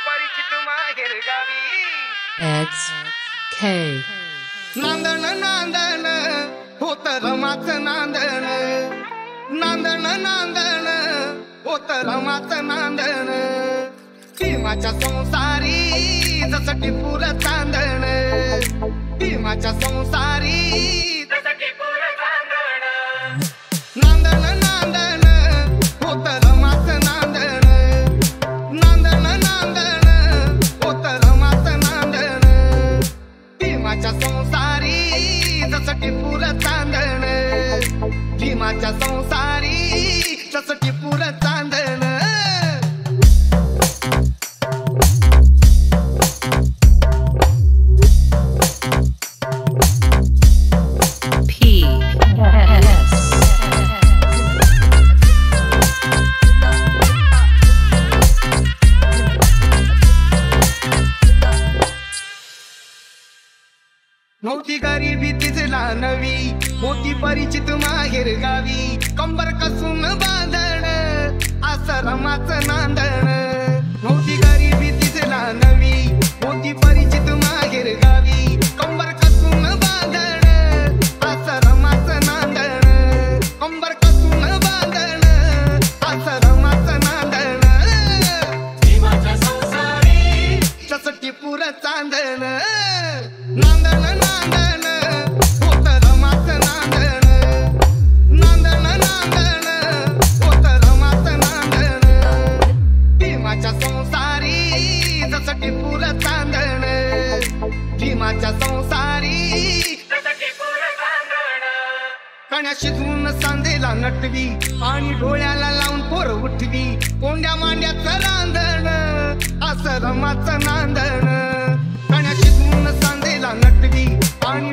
परिचित माहेर गावी X K नांदण नांदण होत रमाच नांदण नांदण नांदण होत रमाच नांदण भीमाच्या संसारी जसं टिपूर चांदण भीमाच्या संसारी जसं टिपूर चांदण नांदण नांदण होत रमाच नांदण नांदण नांदण होत रमाच नांदण भीमाच्या संसारी जसं टिपूर चांदण भीमाच्या संसारी जसं टिपूर चांदण नव्हती गरिबी तिजला नवी होती परिचित माहेर गावी कंबर कसून बांधण असं रमाचं नांदण नव्हती गरिबी तिजला नवी होती परिचित माहेर गावी कंबर कसून बांधण असं रमाचं नांदण कंबर कसून बांधण असं रमाचं नांदण भीमाच्या संसारी जसं टिपूर चांदण नांदण नांदण होत रमाचं नांदण नांदण नांदण होत रमाचं नांदण भीमाच्या संसारी जसं टिपूर चांदण भीमाच्या संसारी जसं टिपूर चांदण कण्या शिजवून सांदेला नटवी आणि डोळ्याला लावून पोर उठवी कोंड्या मांड्याचं रांधण असं रमाचं नांदण कण्या शिजवून सांदेला नटवी आणि